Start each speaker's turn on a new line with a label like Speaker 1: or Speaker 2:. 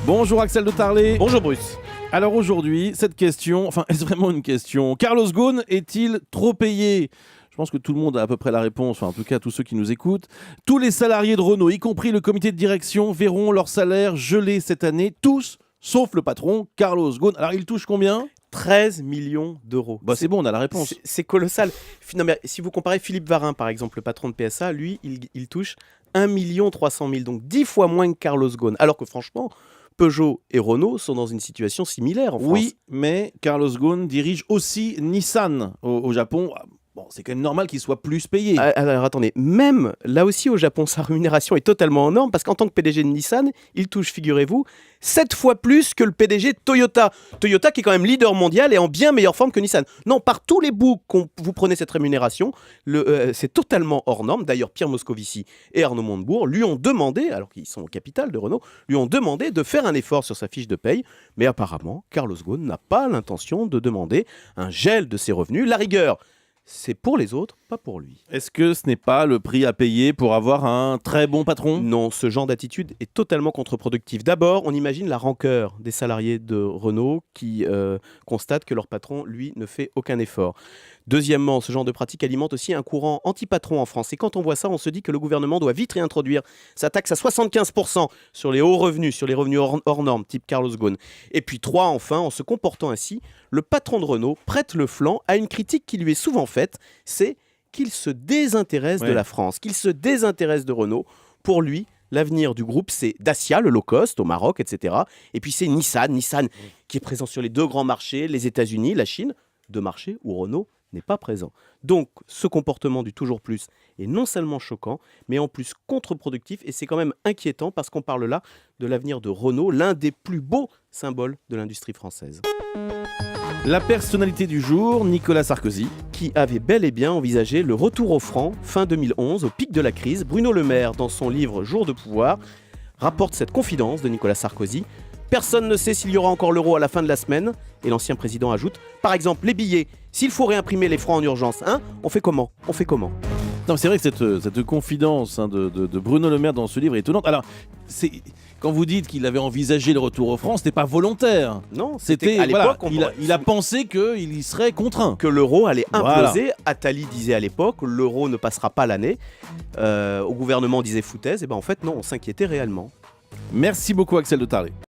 Speaker 1: Bonjour Axel de Tarlet.
Speaker 2: Bonjour Bruce.
Speaker 1: Alors aujourd'hui, cette question, est-ce vraiment une question? Carlos Ghosn est-il trop payé? Je pense que tout le monde a à peu près la réponse, en tout cas tous ceux qui nous écoutent. Tous les salariés de Renault, y compris le comité de direction, verront leur salaire gelé cette année, tous, sauf le patron, Carlos Ghosn. Alors il touche combien?
Speaker 2: 13 millions d'euros.
Speaker 1: C'est bon, on a la réponse.
Speaker 2: C'est colossal. Non, mais si vous comparez Philippe Varin, par exemple, le patron de PSA, lui, il touche 1 300 000, donc 10 fois moins que Carlos Ghosn. Alors que franchement, Peugeot et Renault sont dans une situation similaire en France.
Speaker 1: Oui, mais Carlos Ghosn dirige aussi Nissan au Japon. Bon, c'est quand même normal qu'il soit plus payé.
Speaker 2: Alors attendez, même là aussi au Japon, sa rémunération est totalement en norme parce qu'en tant que PDG de Nissan, il touche, figurez-vous, 7 fois plus que le PDG de Toyota. Toyota qui est quand même leader mondial et en bien meilleure forme que Nissan. Non, par tous les bouts qu'on vous prenez cette rémunération, c'est totalement hors norme. D'ailleurs, Pierre Moscovici et Arnaud Montebourg lui ont demandé, alors qu'ils sont au capital de Renault, lui ont demandé de faire un effort sur sa fiche de paye. Mais apparemment, Carlos Ghosn n'a pas l'intention de demander un gel de ses revenus. La rigueur, c'est pour les autres, pas pour lui.
Speaker 1: Est-ce que ce n'est pas le prix à payer pour avoir un très bon patron?
Speaker 2: Non, ce genre d'attitude est totalement contre-productif. D'abord, on imagine la rancœur des salariés de Renault qui constatent que leur patron, lui, ne fait aucun effort. Deuxièmement, ce genre de pratique alimente aussi un courant anti-patron en France. Et quand on voit ça, on se dit que le gouvernement doit vite réintroduire sa taxe à 75% sur les hauts revenus, sur les revenus hors normes, type Carlos Ghosn. Et puis 3, enfin, en se comportant ainsi, le patron de Renault prête le flanc à une critique qui lui est souvent faite, c'est qu'il se désintéresse de la France, qu'il se désintéresse de Renault. Pour lui, l'avenir du groupe, c'est Dacia, le low cost, au Maroc, etc. Et puis c'est Nissan qui est présent sur les deux grands marchés, les États-Unis, la Chine, deux marchés où Renault n'est pas présent. Donc, ce comportement du toujours plus est non seulement choquant, mais en plus contre-productif, et c'est quand même inquiétant parce qu'on parle là de l'avenir de Renault, l'un des plus beaux symboles de l'industrie française.
Speaker 1: La personnalité du jour, Nicolas Sarkozy.
Speaker 2: Qui avait bel et bien envisagé le retour au franc fin 2011, au pic de la crise. Bruno Le Maire, dans son livre Jour de pouvoir, rapporte cette confidence de Nicolas Sarkozy. Personne ne sait s'il y aura encore l'euro à la fin de la semaine. Et l'ancien président ajoute, par exemple, les billets, s'il faut réimprimer les francs en urgence, on fait comment?
Speaker 1: Non, c'est vrai que cette confidence de Bruno Le Maire dans ce livre est étonnante. Alors, quand vous dites qu'il avait envisagé le retour au franc, c'était pas volontaire.
Speaker 2: Non, c'était à l'époque.
Speaker 1: Il a pensé qu'il y serait contraint.
Speaker 2: Que l'euro allait imploser. Attali disait à l'époque, l'euro ne passera pas l'année. Au gouvernement, on disait foutaise. Et ben en fait, non, on s'inquiétait réellement.
Speaker 1: Merci beaucoup Axel de Tarlet.